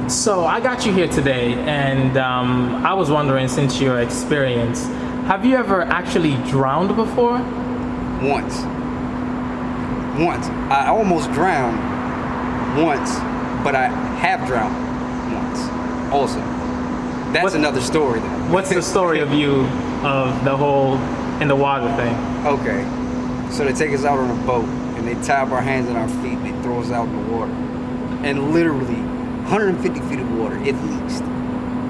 So I got you here today, and I was wondering, since your experience, have you ever actually drowned before? Once. Once. I almost drowned once, but I have drowned once also. That's What- another story though. What's the story of you of the whole in the water thing? Okay. So they take us out on a boat and they tie up our hands and our feet and they throw us out in the water. And literally 150 feet of water at least.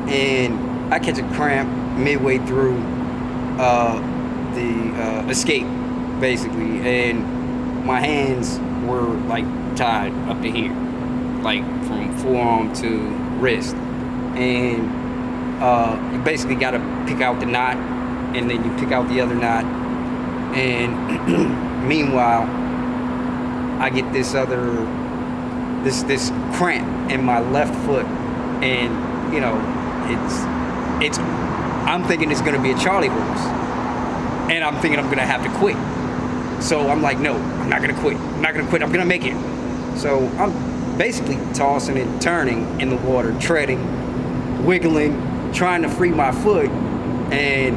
And I catch a cramp midway through the escape, basically. And my hands were like tied up to here, like from forearm to wrist. And you basically got to pick out the knot, and then you pick out the other knot. And meanwhile, I get this cramp in my left foot, and you know, it's. I'm thinking it's gonna be a Charlie horse, and I'm thinking I'm gonna have to quit. So I'm like, no, I'm not gonna quit. I'm not gonna quit. I'm gonna make it. So I'm basically tossing and turning in the water, treading, wiggling, trying to free my foot, and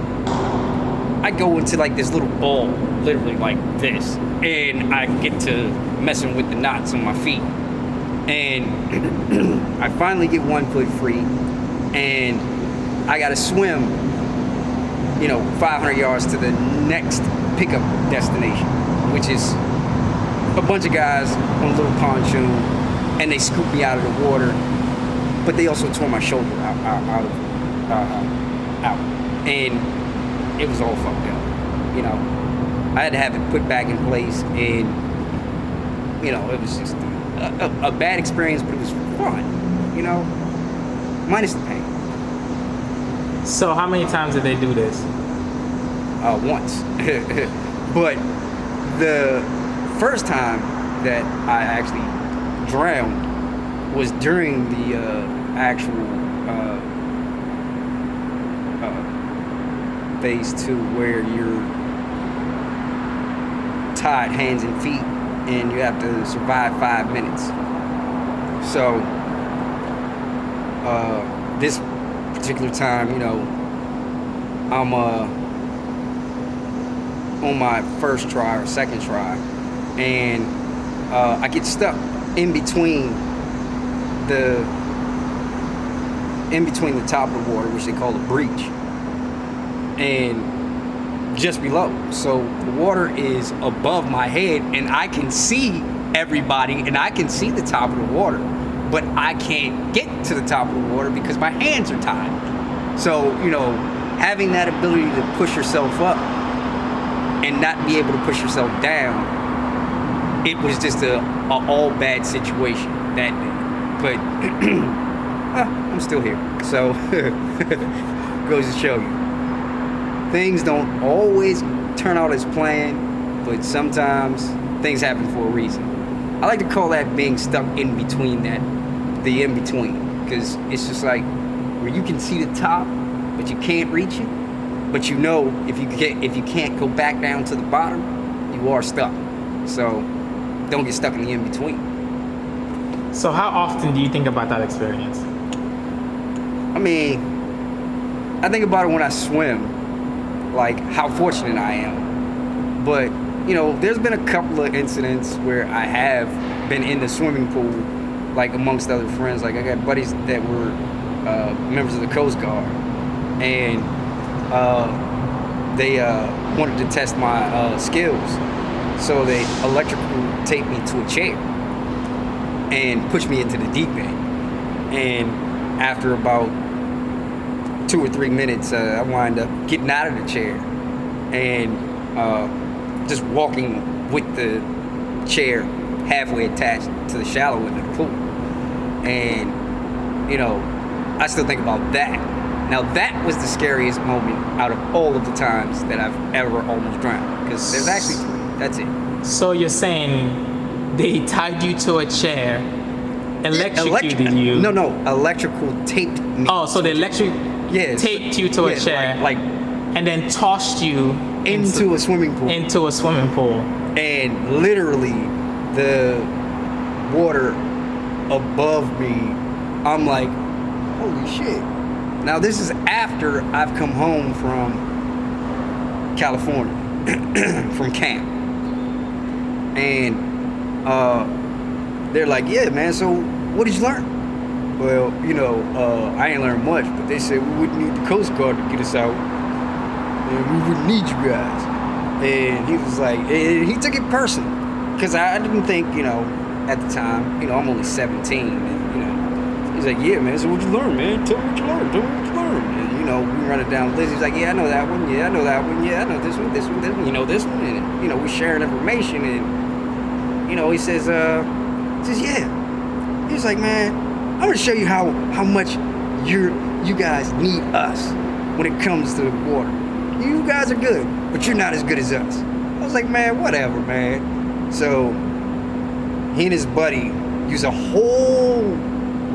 I go into like this little ball, literally like this, and I get to messing with the knots on my feet, and I finally get one foot free, and I gotta swim, 500 yards to the next pickup destination, which is a bunch of guys on a little pontoon, and they scoop me out of the water, but they also tore my shoulder out, and it was all fucked up. I had to have it put back in place, and it was just a bad experience, but it was fun, minus the pain. So how many times did they do this? Once. But the first time that I actually drowned was during the actual phase 2, where you're tied hands and feet and you have to survive 5 minutes. So this particular time, I'm on my first try or second try, and I get stuck in between the top of the water, which they call a breach, and just below. So the water is above my head, and I can see everybody, and I can see the top of the water, but I can't get to the top of the water because my hands are tied. So, having that ability to push yourself up and not be able to push yourself down, it was just a all bad situation that day. But I'm still here. So goes to show you, things don't always turn out as planned, but sometimes things happen for a reason. I like to call that being stuck in between, the in between, because it's just like where you can see the top, but you can't reach it. But if you can't go back down to the bottom, you are stuck. So don't get stuck in the in between. So how often do you think about that experience? I mean, I think about it when I swim, like how fortunate I am. But there's been a couple of incidents where I have been in the swimming pool, like amongst other friends. Like I got buddies that were members of the Coast Guard, and they wanted to test my skills, so they electrical taped me to a chair and pushed me into the deep end. And after about 2 or 3 minutes, I wind up getting out of the chair and just walking with the chair halfway attached to the shallow end of the pool. And I still think about that. Now that was the scariest moment out of all of the times that I've ever almost drowned, because there's actually 3. That's it. So you're saying they tied you to a chair, electrocuted you? No, electrical taped me. Oh, so they taped you to a chair, like and then tossed you into a swimming pool. Into a swimming pool. And literally, the water above me I'm like, holy shit. Now this is after I've come home from California, from camp. And they're like, yeah, man, so what did you learn? Well, I ain't learned much, but they said we wouldn't need the Coast Guard to get us out. And we wouldn't need you guys. And he was like, he took it personal. Because I didn't think, at the time, I'm only 17. And, he's like, yeah, man, so what'd you learn, man? Tell me what you learned. Tell me what you learned. And, we run it down the list. He's like, yeah, I know that one. Yeah, I know that one. Yeah, I know this one, this one, this one. This one. And, we sharing information. And, he says, yeah. He's like, man, I'm going to show you how much you guys need us when it comes to the water. You guys are good, but you're not as good as us. I was like, man, whatever, man. So he and his buddy use a whole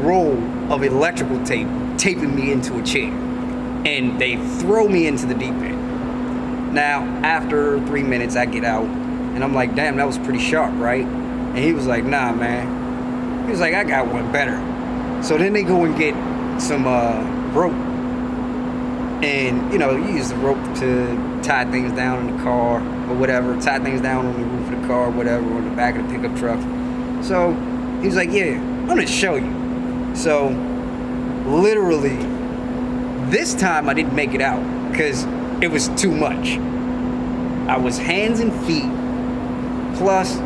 roll of electrical tape, taping me into a chair. And they throw me into the deep end. Now, after 3 minutes, I get out. And I'm like, damn, that was pretty sharp, right? And he was like, nah, man. He was like, I got one better. So then they go and get some rope. And, you use the rope to tie things down in the car or whatever. Tie things down on the roof of the car, whatever, or the back of the pickup truck. So he was like, yeah, I'm going to show you. So literally, this time I didn't make it out because it was too much. I was hands and feet, plus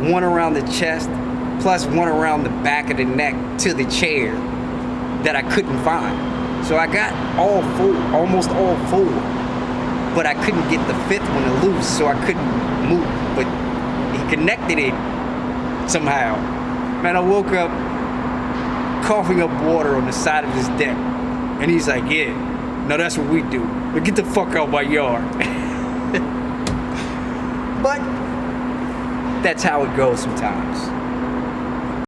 one around the chest, plus one around the back of the neck to the chair that I couldn't find. So I got almost all four, but I couldn't get the fifth one to loose, so I couldn't move. But he connected it somehow. Man, I woke up coughing up water on the side of his deck, and he's like, yeah, no, that's what we do. But get the fuck out my yard. But that's how it goes sometimes.